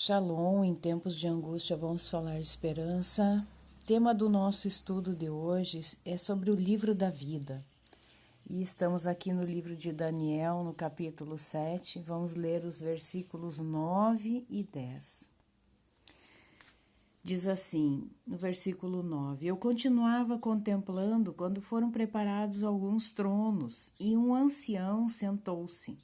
Shalom, em tempos de angústia vamos falar de esperança. Tema do nosso estudo de hoje é sobre o livro da vida. E estamos aqui no livro de Daniel, no capítulo 7. Vamos ler os versículos 9 e 10. Diz assim, no versículo 9: Eu continuava contemplando quando foram preparados alguns tronos, e um ancião sentou-se.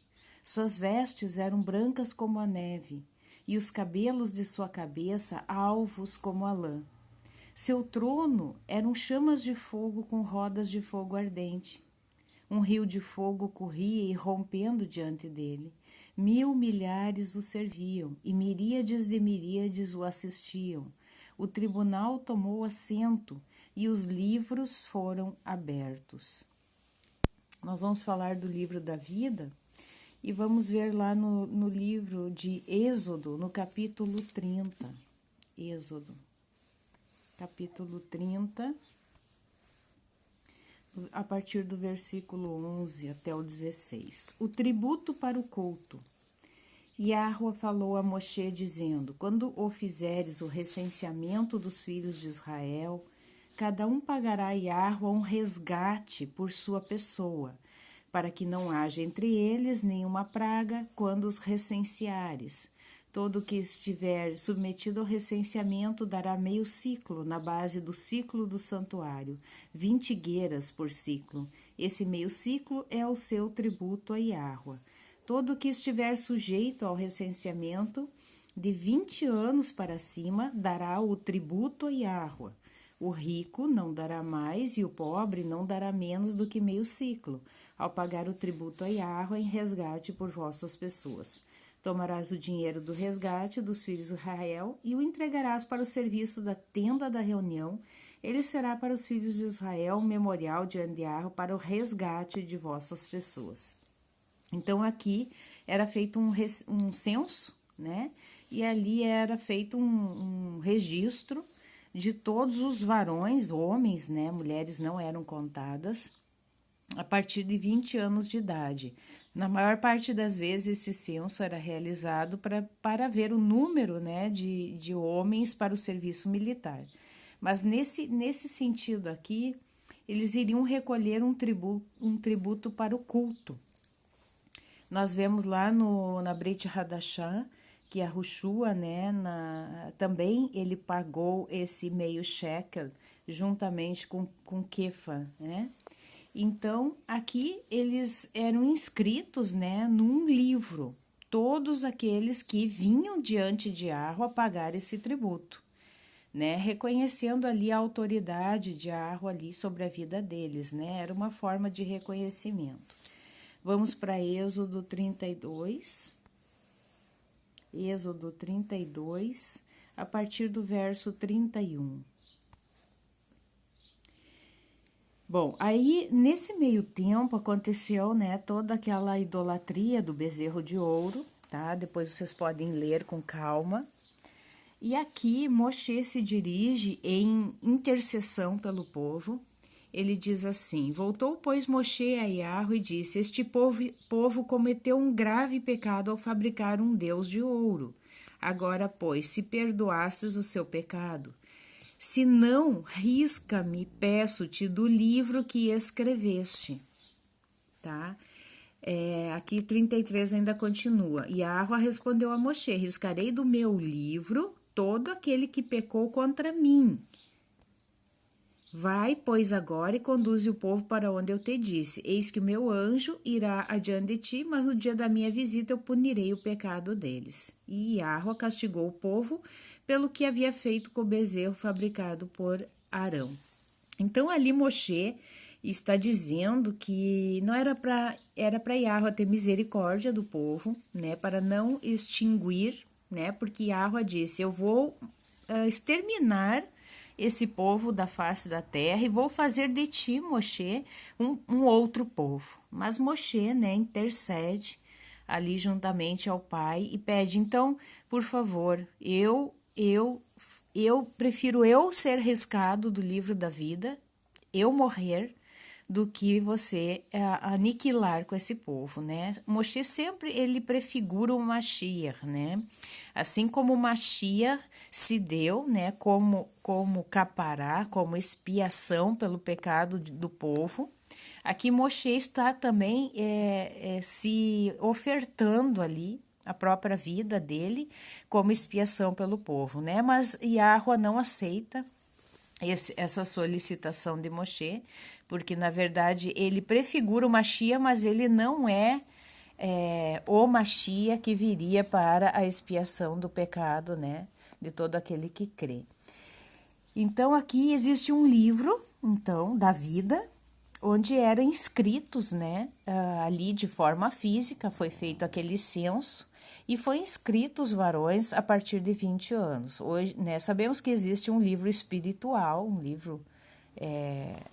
Suas vestes eram brancas como a neve, e os cabelos de sua cabeça alvos como a lã. Seu trono eram chamas de fogo com rodas de fogo ardente. Um rio de fogo corria irrompendo diante dele. 1000 milhares o serviam, e miríades de miríades o assistiam. O tribunal tomou assento, e os livros foram abertos. Nós vamos falar do livro da vida, e vamos ver lá no livro de Êxodo, no capítulo 30. Êxodo, capítulo 30, a partir do versículo 11 até o 16. O tributo para o culto. Yahweh falou a Moshe, dizendo: Quando o fizeres o recenseamento dos filhos de Israel, cada um pagará a Yahweh um resgate por sua pessoa, para que não haja entre eles nenhuma praga quando os recenseares. Todo que estiver submetido ao recenseamento dará meio ciclo na base do ciclo do santuário, 20 gueras por ciclo. Esse meio ciclo é o seu tributo a Yahweh. Todo que estiver sujeito ao recenseamento de 20 anos para cima dará o tributo a Yahweh. O rico não dará mais e o pobre não dará menos do que meio ciclo, ao pagar o tributo a Yahweh em resgate por vossas pessoas. Tomarás o dinheiro do resgate dos filhos de Israel e o entregarás para o serviço da tenda da reunião. Ele será para os filhos de Israel um memorial de Yahweh para o resgate de vossas pessoas. Então, aqui era feito um censo, né? E ali era feito um registro de todos os varões, homens, né? Mulheres não eram contadas, a partir de 20 anos de idade. Na maior parte das vezes, esse censo era realizado para ver o número, né, de homens para o serviço militar. Mas nesse sentido aqui, eles iriam recolher um tributo para o culto. Nós vemos lá na Brit Hadashah que a Rushua, né, também ele pagou esse meio shekel juntamente com Kefa, né? Então, aqui eles eram inscritos, né, num livro, todos aqueles que vinham diante de Yahweh a pagar esse tributo, né, reconhecendo ali a autoridade de Yahweh ali sobre a vida deles, né, era uma forma de reconhecimento. Vamos para Êxodo 32, Êxodo 32, a partir do verso 31. Bom, aí nesse meio tempo aconteceu, né, toda aquela idolatria do bezerro de ouro, tá? Depois vocês podem ler com calma. E aqui Moshe se dirige em intercessão pelo povo. Ele diz assim: Voltou, pois, Moshe a Yahweh e disse: Este povo cometeu um grave pecado ao fabricar um deus de ouro. Agora, pois, se perdoastes o seu pecado, se não, risca-me, peço-te, do livro que escreveste. Tá? Aqui 33 ainda continua. Yahweh respondeu a Moshe: Riscarei do meu livro todo aquele que pecou contra mim. Vai, pois, agora e conduze o povo para onde eu te disse. Eis que o meu anjo irá adiante de ti, mas no dia da minha visita eu punirei o pecado deles. E Yahweh castigou o povo pelo que havia feito com o bezerro fabricado por Arão. Então, ali Moshe está dizendo que não era para Yahweh ter misericórdia do povo, né, para não extinguir, né, porque Yahweh disse: eu vou exterminar esse povo da face da terra e vou fazer de ti, Moshe, um outro povo. Mas Moshe, né, intercede ali juntamente ao pai e pede: então, por favor, eu prefiro eu ser riscado do livro da vida, eu morrer, do que você aniquilar com esse povo, né? Moshe sempre ele prefigura o Mashiach, né? Assim como o Mashiach se deu, né, como capará, como expiação pelo pecado do povo, aqui Moshe está também se ofertando ali a própria vida dele como expiação pelo povo, né? Mas Yahweh não aceita essa solicitação de Moshe, porque na verdade ele prefigura o Mashiach, mas ele não é, o Mashiach que viria para a expiação do pecado, né, de todo aquele que crê. Então aqui existe um livro, então, da vida, onde eram inscritos, né, ali de forma física, foi feito aquele censo, e foi inscrito os varões a partir de 20 anos. Hoje, né, sabemos que existe um livro espiritual, um livro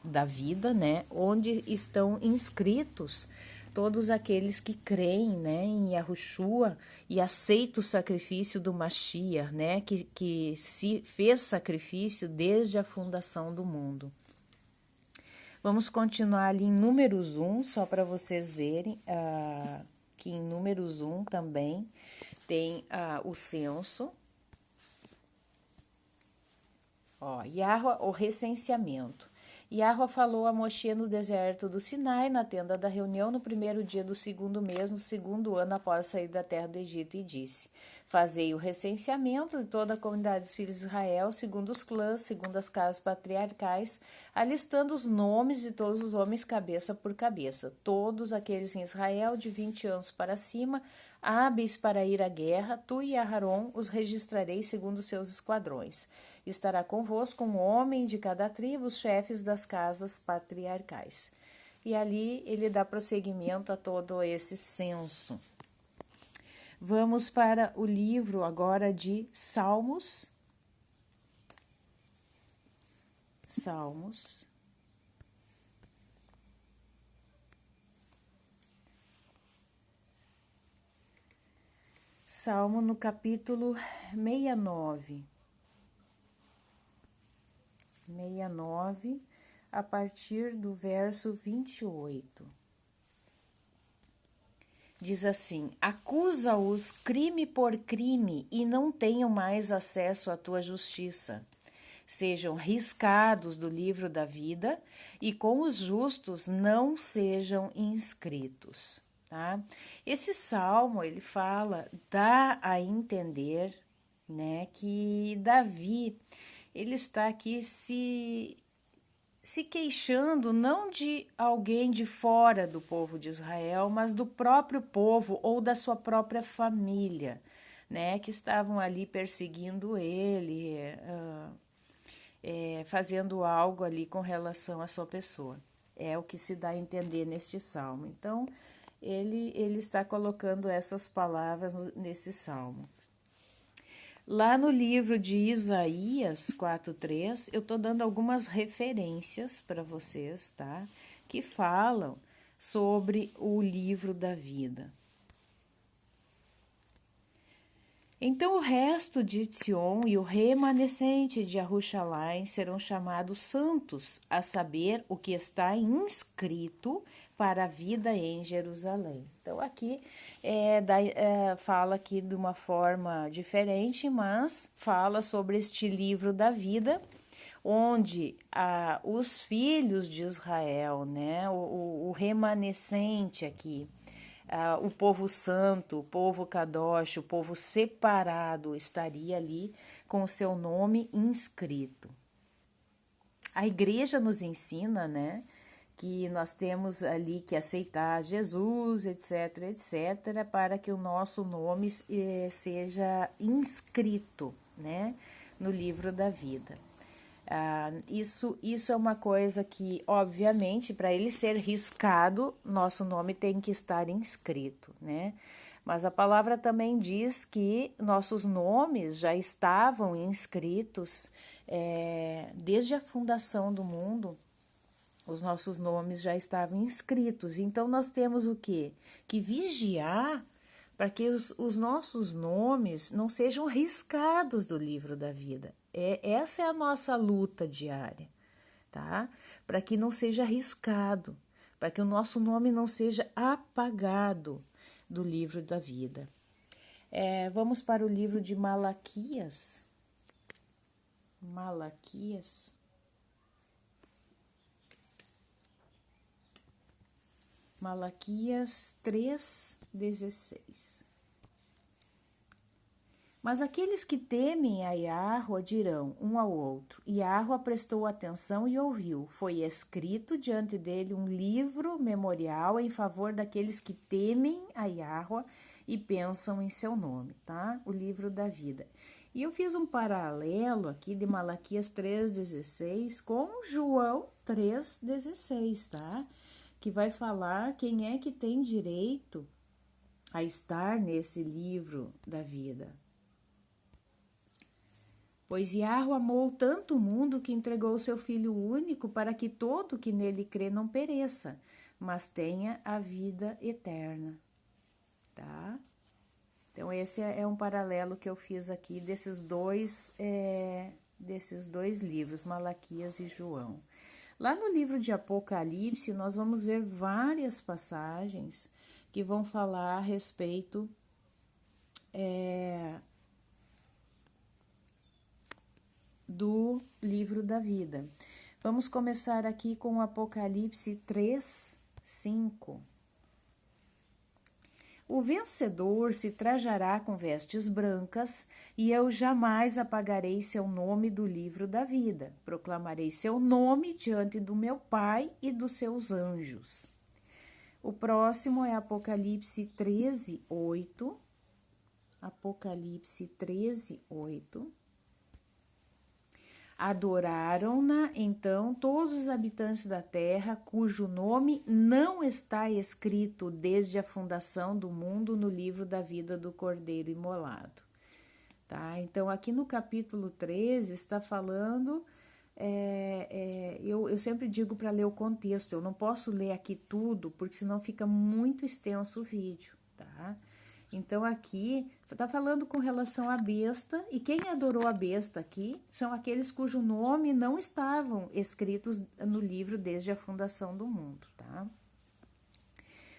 da vida, né, onde estão inscritos todos aqueles que creem, né, em Yahushua e aceitam o sacrifício do Mashiach, né, que se fez sacrifício desde a fundação do mundo. Vamos continuar ali em Números 1, só para vocês verem que em Números 1 também tem o censo. Yahweh, o recenseamento. Yahweh falou a Moshe no deserto do Sinai, na tenda da reunião, no primeiro dia do segundo mês, no segundo ano após sair da terra do Egito, e disse: Fazei o recenseamento de toda a comunidade dos filhos de Israel, segundo os clãs, segundo as casas patriarcais, alistando os nomes de todos os homens cabeça por cabeça, todos aqueles em Israel de 20 anos para cima, hábeis para ir à guerra, tu e Aharon os registrareis segundo seus esquadrões. Estará convosco um homem de cada tribo, os chefes das casas patriarcais. E ali ele dá prosseguimento a todo esse censo. Vamos para o livro agora de Salmos. Salmo no capítulo 69. 69, a partir do verso 28. Diz assim: Acusa-os crime por crime e não tenham mais acesso à tua justiça. Sejam riscados do livro da vida e com os justos não sejam inscritos. Tá? Esse salmo, ele dá a entender, né, que Davi, ele está aqui se queixando não de alguém de fora do povo de Israel, mas do próprio povo ou da sua própria família, né, que estavam ali perseguindo ele, fazendo algo ali com relação à sua pessoa. É o que se dá a entender neste salmo. Então, ele está colocando essas palavras nesse salmo. Lá no livro de Isaías 4:3, eu estou dando algumas referências para vocês, tá? Que falam sobre o livro da vida. Então o resto de Sion e o remanescente de Jerusalém serão chamados santos, a saber, o que está inscrito para a vida em Jerusalém. Então aqui fala aqui de uma forma diferente, mas fala sobre este livro da vida, onde os filhos de Israel, né, o remanescente aqui, o povo santo, o povo kadosh, o povo separado estaria ali com o seu nome inscrito. A igreja nos ensina, né, que nós temos ali que aceitar Jesus, etc, etc, para que o nosso nome seja inscrito, né, no livro da vida. Isso é uma coisa que, obviamente, para ele ser riscado, nosso nome tem que estar inscrito, né? Mas a palavra também diz que nossos nomes já estavam inscritos desde a fundação do mundo. Os nossos nomes já estavam inscritos. Então, nós temos o quê? Que vigiar para que os nossos nomes não sejam riscados do livro da vida. Essa é a nossa luta diária, tá? Para que não seja arriscado, para que o nosso nome não seja apagado do livro da vida. Vamos para o livro de Malaquias. Malaquias 3:16. Mas aqueles que temem a Yahweh dirão um ao outro, Yahweh prestou atenção e ouviu. Foi escrito diante dele um livro memorial em favor daqueles que temem a Yahweh e pensam em seu nome, tá? O livro da vida. E eu fiz um paralelo aqui de Malaquias 3:16 com João 3:16, tá? Que vai falar quem é que tem direito a estar nesse livro da vida. Pois Yahweh amou tanto o mundo que entregou o seu Filho único para que todo que nele crê não pereça, mas tenha a vida eterna, tá? Então esse é um paralelo que eu fiz aqui desses dois livros, Malaquias e João. Lá no livro de Apocalipse, nós vamos ver várias passagens que vão falar a respeito do livro da vida. Vamos começar aqui com o Apocalipse 3:5. O vencedor se trajará com vestes brancas, e eu jamais apagarei seu nome do livro da vida. Proclamarei seu nome diante do meu Pai e dos seus anjos. O próximo é Apocalipse 13:8. Apocalipse 13:8. Adoraram-na, então, todos os habitantes da terra, cujo nome não está escrito desde a fundação do mundo no livro da vida do Cordeiro imolado. Tá? Então, aqui no capítulo 13, está falando... eu sempre digo para ler o contexto, eu não posso ler aqui tudo, porque senão fica muito extenso o vídeo, tá? Então, aqui está falando com relação à besta, e quem adorou a besta aqui são aqueles cujo nome não estavam escritos no livro desde a fundação do mundo, tá?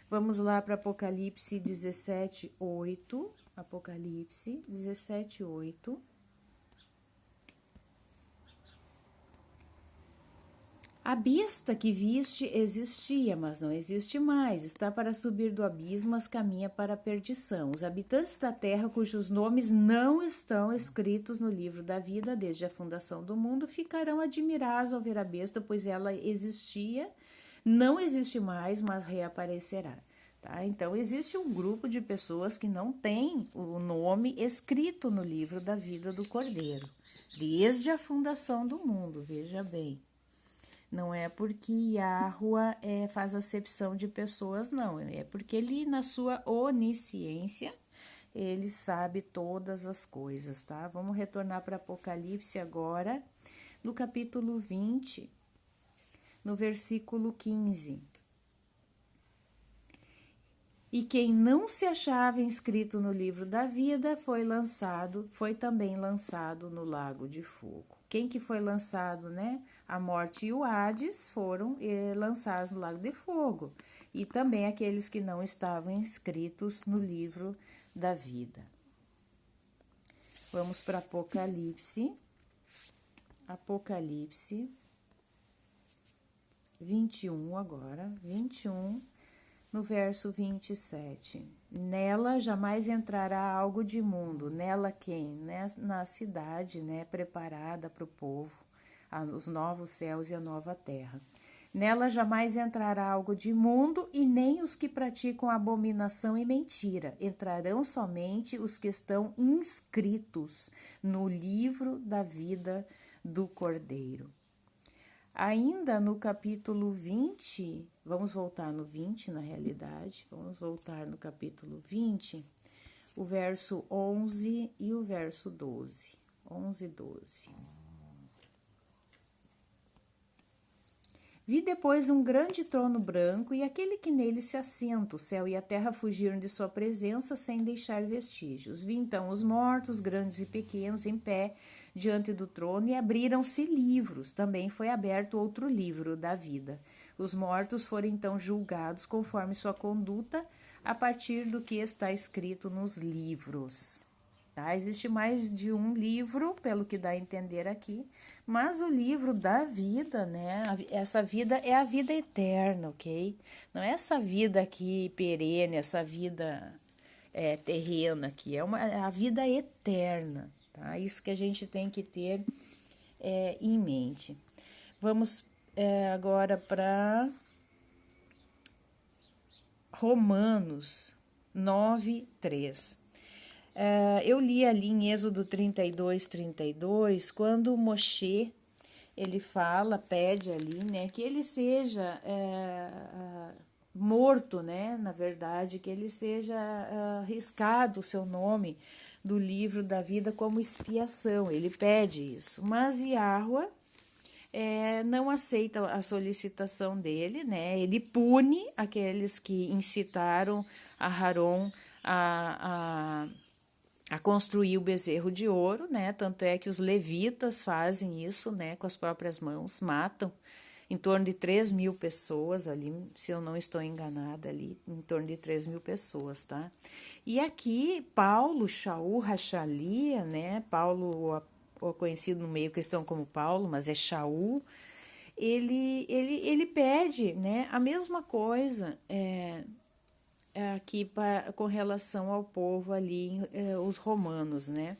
Vamos lá para Apocalipse 17:8. Apocalipse 17:8. A besta que viste existia, mas não existe mais. Está para subir do abismo, mas caminha para a perdição. Os habitantes da terra, cujos nomes não estão escritos no livro da vida desde a fundação do mundo, ficarão admirados ao ver a besta, pois ela existia, não existe mais, mas reaparecerá. Tá? Então, existe um grupo de pessoas que não tem o nome escrito no livro da vida do Cordeiro, desde a fundação do mundo, veja bem. Não é porque Yahweh faz acepção de pessoas, não. É porque ele, na sua onisciência, ele sabe todas as coisas, tá? Vamos retornar para Apocalipse agora, no capítulo 20, no versículo 15. E quem não se achava inscrito no livro da vida foi também lançado no lago de fogo. Quem que foi lançado, né? A morte e o Hades foram lançados no lago de fogo. E também aqueles que não estavam inscritos no livro da vida. Vamos para Apocalipse. Apocalipse 21 agora. 21. No verso 27, nela jamais entrará algo de imundo, nela quem? Na cidade, né, preparada para o povo, os novos céus e a nova terra. Nela jamais entrará algo de imundo, e nem os que praticam abominação e mentira. Entrarão somente os que estão inscritos no livro da vida do Cordeiro. Ainda no capítulo 20, vamos voltar no 20 na realidade, vamos voltar no capítulo 20, o verso 11 e o verso 12, 11 e 12. Vi depois um grande trono branco e aquele que nele se assenta. O céu e a terra fugiram de sua presença sem deixar vestígios. Vi então os mortos, grandes e pequenos, em pé diante do trono e abriram-se livros. Também foi aberto outro livro da vida. Os mortos foram então julgados conforme sua conduta a partir do que está escrito nos livros. Tá? Existe mais de um livro, pelo que dá a entender aqui, mas o livro da vida, né? Essa vida é a vida eterna, ok? Não é essa vida aqui perene, essa vida terrena aqui, é a vida eterna, tá? Isso que a gente tem que ter em mente. Vamos agora para Romanos 9:3. Eu li ali em Êxodo 32, quando Moshe, ele pede ali, né, que ele seja morto, né, na verdade, que ele seja riscado o seu nome do livro da vida como expiação, ele pede isso, mas Yahweh não aceita a solicitação dele, né, ele pune aqueles que incitaram a Haron a construir o bezerro de ouro, né? Tanto é que os levitas fazem isso, né? Com as próprias mãos, matam em torno de 3.000 pessoas ali, se eu não estou enganada ali, em torno de 3.000 pessoas, tá? E aqui, Paulo, Shaul, Rachalia, né? Paulo, conhecido no meio cristão como Paulo, mas é Shaul, ele pede, né? A mesma coisa, aqui com relação ao povo ali, os romanos, né?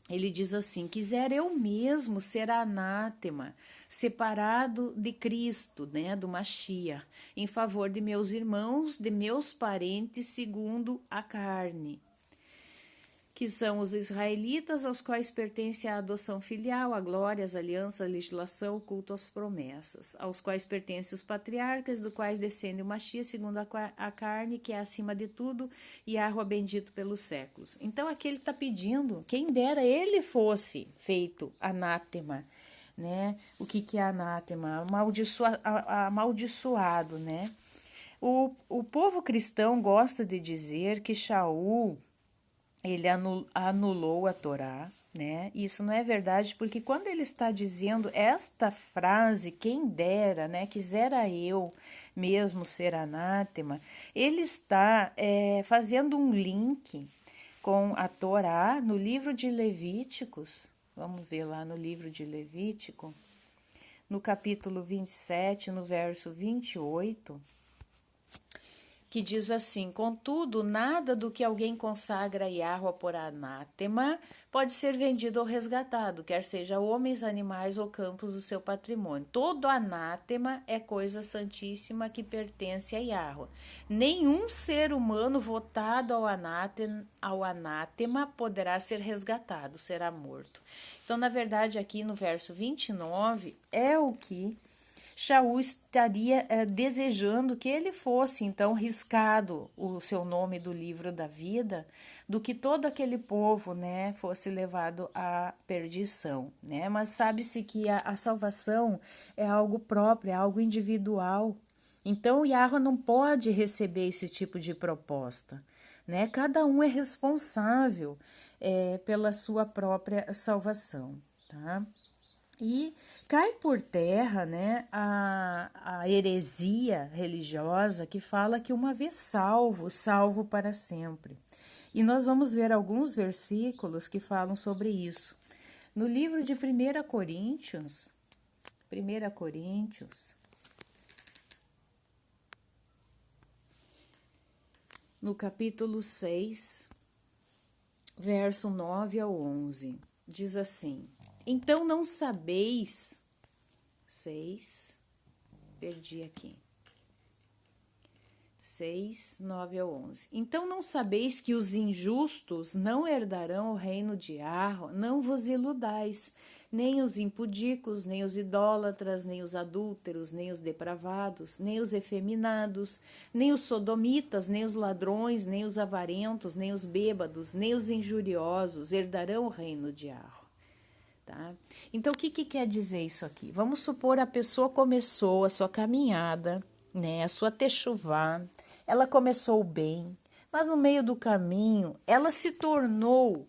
Ele diz assim: quiser eu mesmo ser anátema, separado de Cristo, né, do Mashiach, em favor de meus irmãos, de meus parentes, segundo a carne, que são os israelitas, aos quais pertence a adoção filial, a glória, as alianças, a legislação, o culto às promessas, aos quais pertencem os patriarcas, do quais descende o Mashiach, segundo a carne, que é acima de tudo, e Yahweh bendito pelos séculos. Então aqui ele está pedindo, quem dera ele fosse feito anátema, né? O que é anátema? Amaldiçoado, né? O povo cristão gosta de dizer que Shaul, ele anulou a Torá, né? Isso não é verdade, porque quando ele está dizendo esta frase, quem dera, né? Quisera eu mesmo ser anátema, ele está fazendo um link com a Torá no livro de Levíticos. Vamos ver lá no livro de Levítico, no capítulo 27, no verso 28, que diz assim: contudo, nada do que alguém consagra a Yahweh por anátema pode ser vendido ou resgatado, quer seja homens, animais ou campos do seu patrimônio. Todo anátema é coisa santíssima que pertence a Yahweh. Nenhum ser humano votado ao anátema poderá ser resgatado, será morto. Então, na verdade, aqui no verso 29, é o que Shaul estaria desejando que ele fosse, então, riscado o seu nome do livro da vida, do que todo aquele povo, né, fosse levado à perdição, né? Mas sabe-se que a salvação é algo próprio, é algo individual. Então, o Yahweh não pode receber esse tipo de proposta, né? Cada um é responsável pela sua própria salvação, tá? E cai por terra, né, a heresia religiosa que fala que uma vez salvo, salvo para sempre. E nós vamos ver alguns versículos que falam sobre isso. No livro de 1 Coríntios, no capítulo 6, verso 9 ao 11, diz assim: então não sabeis, 6, perdi aqui, 6, 9 ao 11. Então não sabeis que os injustos não herdarão o reino de Yahweh? Não vos iludais, nem os impudicos, nem os idólatras, nem os adúlteros, nem os depravados, nem os efeminados, nem os sodomitas, nem os ladrões, nem os avarentos, nem os bêbados, nem os injuriosos herdarão o reino de Yahweh. Tá? Então, o que quer dizer isso aqui? Vamos supor a pessoa começou a sua caminhada, né, a sua techuvá, ela começou bem, mas no meio do caminho ela se tornou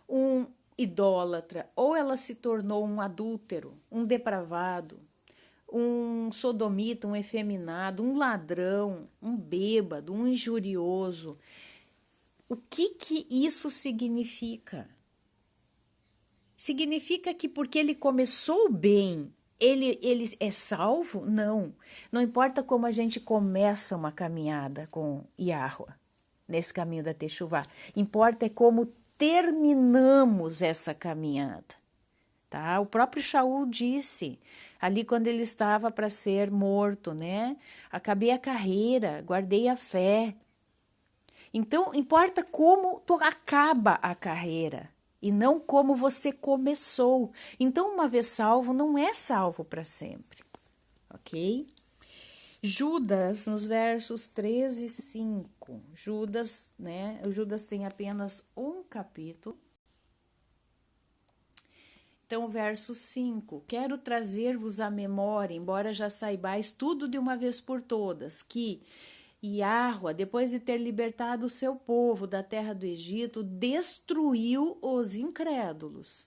um idólatra, ou ela se tornou um adúltero, um depravado, um sodomita, um efeminado, um ladrão, um bêbado, um injurioso. O que isso significa? Significa que porque ele começou bem, ele é salvo? Não. Não importa como a gente começa uma caminhada com Yahweh, nesse caminho da Techuvá. Importa é como terminamos essa caminhada. Tá? O próprio Shaul disse, ali quando ele estava para ser morto, né? Acabei a carreira, guardei a fé. Então, importa como tu acaba a carreira e não como você começou. Então, uma vez salvo, não é salvo para sempre, ok? Judas, nos versos 3 e 5, Judas, né? O Judas tem apenas um capítulo. Então, verso 5, quero trazer-vos à memória, embora já saibais tudo de uma vez por todas, que Yahweh, depois de ter libertado o seu povo da terra do Egito, destruiu os incrédulos.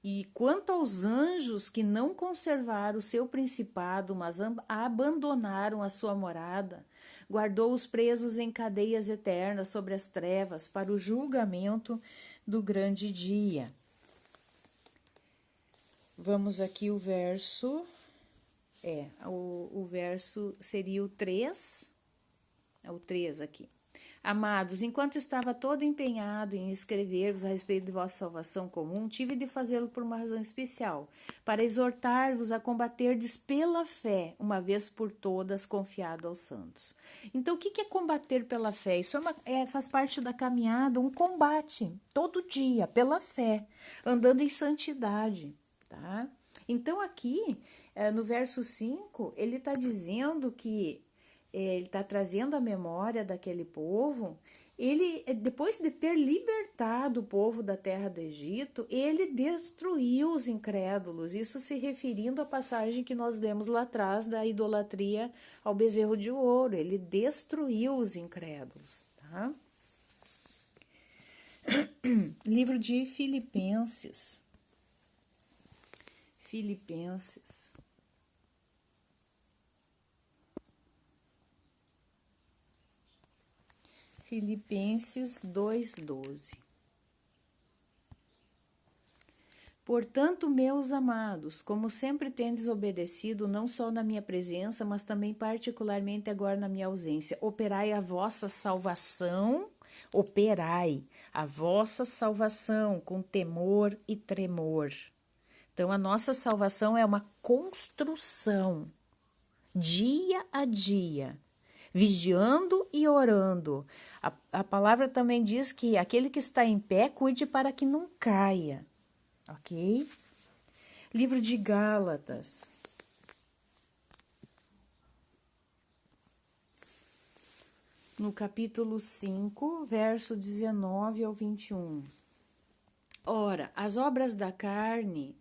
E quanto aos anjos que não conservaram o seu principado, mas abandonaram a sua morada, guardou os presos em cadeias eternas sobre as trevas para o julgamento do grande dia. Vamos aqui o verso, o verso seria o 3, é o 3 aqui. Amados, enquanto estava todo empenhado em escrever-vos a respeito de vossa salvação comum, tive de fazê-lo por uma razão especial, para exortar-vos a combaterdes pela fé, uma vez por todas, confiado aos santos. Então, o que é combater pela fé? Isso faz parte da caminhada, um combate, todo dia, pela fé, andando em santidade, tá? Então, aqui, no verso 5, ele está dizendo que ele está trazendo a memória daquele povo. Ele, depois de ter libertado o povo da terra do Egito, ele destruiu os incrédulos. Isso se referindo à passagem que nós lemos lá atrás da idolatria ao bezerro de ouro. Ele destruiu os incrédulos, tá? Livro de Filipenses. Filipenses. Filipenses 2:12. Portanto, meus amados, como sempre tendes obedecido, não só na minha presença, mas também particularmente agora na minha ausência, operai a vossa salvação com temor e tremor. Então, a nossa salvação é uma construção, dia a dia, vigiando e orando. A palavra também diz que aquele que está em pé, cuide para que não caia, ok? Livro de Gálatas. No capítulo 5, verso 19 ao 21. Ora, as obras da carne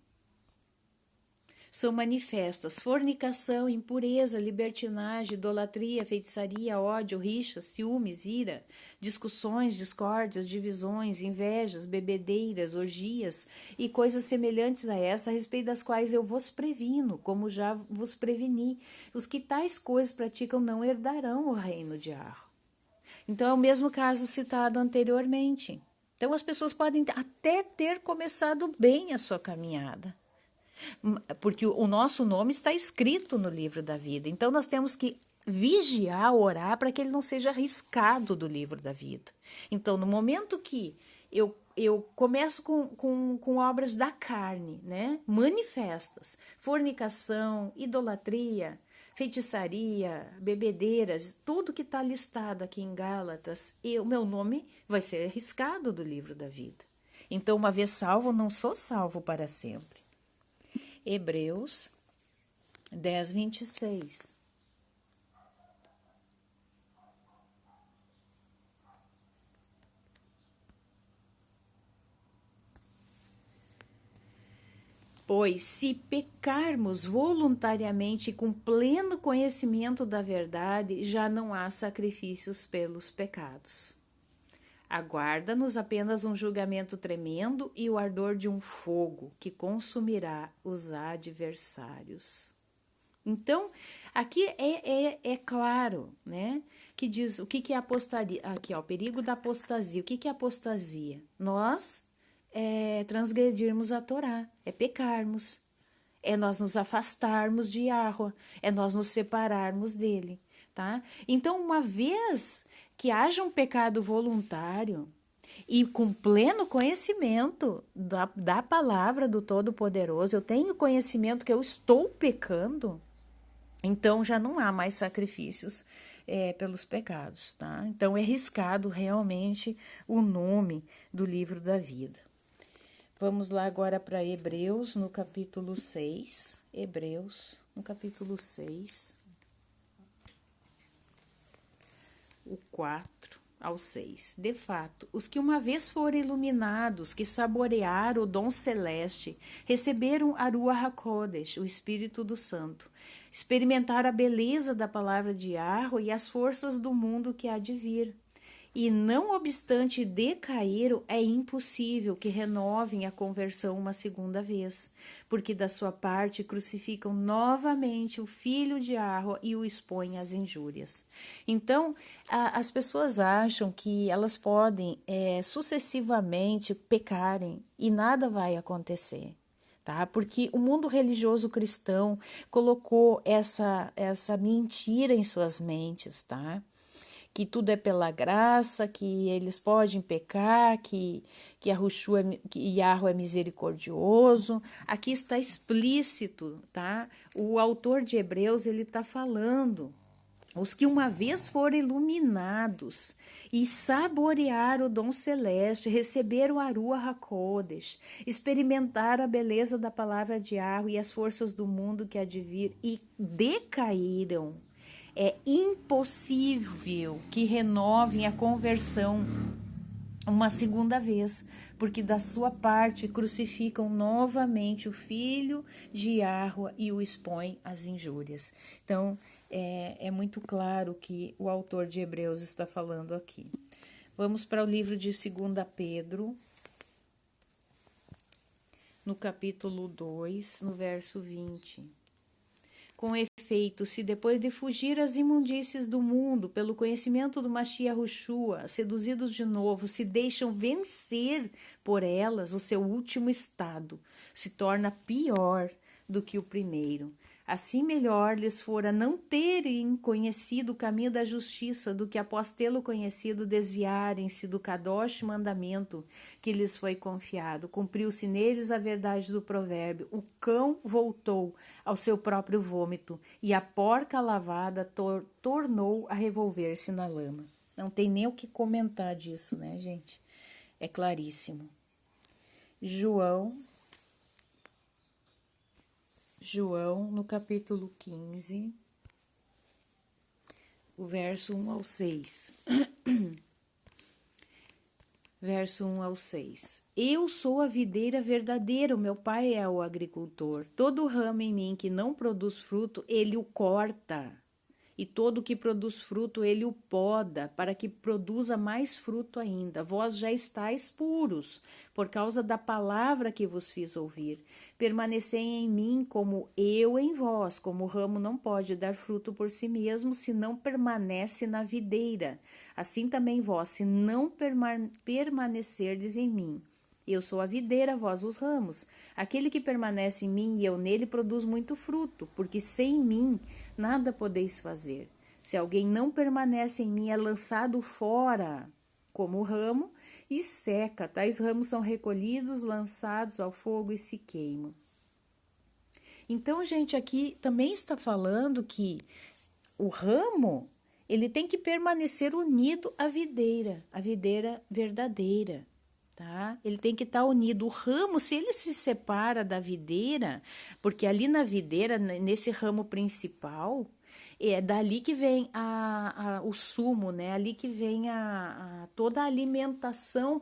são manifestas: fornicação, impureza, libertinagem, idolatria, feitiçaria, ódio, rixa, ciúmes, ira, discussões, discórdias, divisões, invejas, bebedeiras, orgias e coisas semelhantes a essa, a respeito das quais eu vos previno, como já vos preveni. Os que tais coisas praticam não herdarão o reino de Yahweh. Então, é o mesmo caso citado anteriormente. Então, as pessoas podem até ter começado bem a sua caminhada, porque o nosso nome está escrito no livro da vida. Então, nós temos que vigiar, orar, para que ele não seja riscado do livro da vida. Então, no momento que eu começo com obras da carne, né, manifestas, fornicação, idolatria, feitiçaria, bebedeiras, tudo que está listado aqui em Gálatas, o meu nome vai ser riscado do livro da vida. Então, uma vez salvo, não sou salvo para sempre. Hebreus 10:26. Pois, se pecarmos voluntariamente com pleno conhecimento da verdade, já não há sacrifícios pelos pecados. Aguarda-nos apenas um julgamento tremendo e o ardor de um fogo que consumirá os adversários. Então, aqui é claro, né? Que diz o que é apostasia. Aqui, ó, o perigo da apostasia. O que é apostasia? Nós transgredirmos a Torá, é pecarmos, é nós nos afastarmos de Yahweh, é nós nos separarmos dele, tá? Então, uma vez que haja um pecado voluntário e com pleno conhecimento da palavra do Todo-Poderoso, eu tenho conhecimento que eu estou pecando, então já não há mais sacrifícios pelos pecados, tá? Então é riscado realmente o nome do livro da vida. Vamos lá agora para Hebreus, no capítulo 6. Hebreus, no capítulo 6, o 4 ao 6. De fato, os que uma vez foram iluminados, que saborearam o dom celeste, receberam a Ruach HaKodesh, o Espírito do Santo, experimentaram a beleza da palavra de Yahweh e as forças do mundo que há de vir. E não obstante decaíram, é impossível que renovem a conversão uma segunda vez, porque da sua parte crucificam novamente o Filho de Yahweh e o expõem às injúrias. Então, as pessoas acham que elas podem sucessivamente pecarem e nada vai acontecer. Tá? Porque o mundo religioso cristão colocou essa mentira em suas mentes, tá? Que tudo é pela graça, que eles podem pecar, que Yahweh é misericordioso. Aqui está explícito, tá? O autor de Hebreus, ele está falando, os que uma vez foram iluminados e saborearam o dom celeste, receberam a Ruach HaKodesh, experimentaram a beleza da palavra de Yahweh e as forças do mundo que há de vir e decaíram. É impossível que renovem a conversão uma segunda vez, porque da sua parte crucificam novamente o Filho de Yahweh e o expõem às injúrias. Então, é muito claro que o autor de Hebreus está falando aqui. Vamos para o livro de 2 Pedro, no capítulo 2, no verso 20. Com efeito, se depois de fugir às imundícies do mundo, pelo conhecimento do Mashiach Yahushua, seduzidos de novo, se deixam vencer por elas, o seu último estado se torna pior do que o primeiro. Assim melhor lhes fora não terem conhecido o caminho da justiça do que após tê-lo conhecido desviarem-se do Kadosh mandamento que lhes foi confiado. Cumpriu-se neles a verdade do provérbio: o cão voltou ao seu próprio vômito e a porca lavada tornou a revolver-se na lama. Não tem nem o que comentar disso, né, gente? É claríssimo. João, no capítulo 15, o verso 1 ao 6. Verso 1 ao 6. Eu sou a videira verdadeira, o meu pai é o agricultor. Todo ramo em mim que não produz fruto, ele o corta. E todo que produz fruto, ele o poda, para que produza mais fruto ainda. Vós já estáis puros, por causa da palavra que vos fiz ouvir. Permanecei em mim como eu em vós, como o ramo não pode dar fruto por si mesmo, se não permanece na videira. Assim também vós, se não permanecerdes em mim. Eu sou a videira, vós os ramos. Aquele que permanece em mim e eu nele produz muito fruto, porque sem mim nada podeis fazer. Se alguém não permanece em mim, é lançado fora como o ramo e seca. Tais ramos são recolhidos, lançados ao fogo e se queimam. Então, gente, aqui também está falando que o ramo, ele tem que permanecer unido à videira verdadeira. Tá? Ele tem que estar unido. O ramo, se ele se separa da videira, porque ali na videira, nesse ramo principal, é dali que vem o sumo, né? Ali que vem toda a alimentação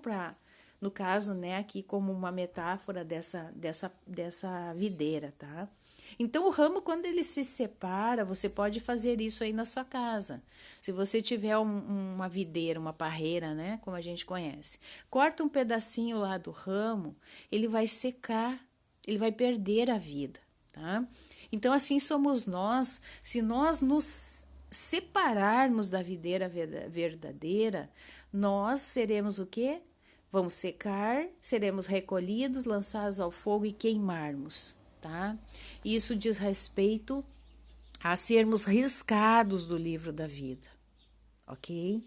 No caso, né, aqui como uma metáfora dessa videira, tá? Então, o ramo, quando ele se separa, você pode fazer isso aí na sua casa. Se você tiver uma videira, uma parreira, né, como a gente conhece, corta um pedacinho lá do ramo, ele vai secar, ele vai perder a vida, tá? Então, assim somos nós. Se nós nos separarmos da videira verdadeira, nós seremos o quê? Vamos secar, seremos recolhidos, lançados ao fogo e queimarmos, tá? Isso diz respeito a sermos riscados do livro da vida, ok?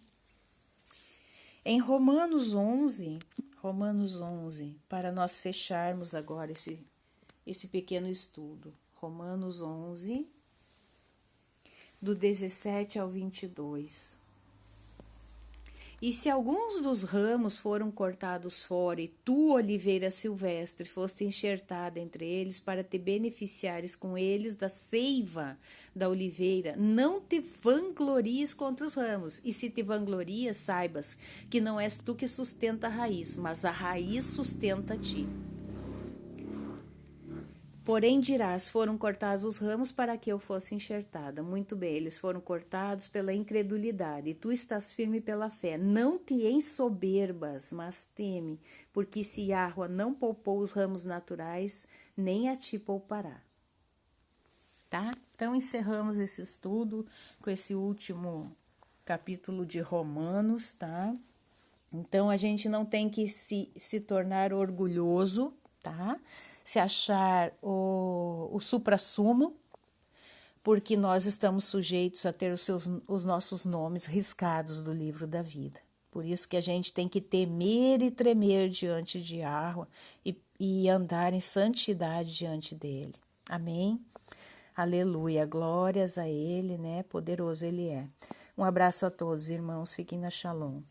Em Romanos 11, para nós fecharmos agora esse pequeno estudo. Romanos 11, do 17 ao 22. E se alguns dos ramos foram cortados fora, e tu, oliveira silvestre, foste enxertada entre eles, para te beneficiares com eles da seiva da oliveira, não te vanglories contra os ramos. E se te vanglorias, saibas que não és tu que sustenta a raiz, mas a raiz sustenta a ti. Porém dirás, foram cortados os ramos para que eu fosse enxertada. Muito bem, eles foram cortados pela incredulidade, e tu estás firme pela fé. Não te ensoberbas, mas teme, porque se Yahweh não poupou os ramos naturais, nem a ti poupará. Tá? Então encerramos esse estudo com esse último capítulo de Romanos, tá? Então a gente não tem que se tornar orgulhoso, tá? Se achar o suprassumo, porque nós estamos sujeitos a ter os nossos nomes riscados do livro da vida. Por isso que a gente tem que temer e tremer diante de Yahweh e andar em santidade diante dele. Amém? Aleluia, glórias a ele, né? Poderoso ele é. Um abraço a todos, irmãos, fiquem na Shalom.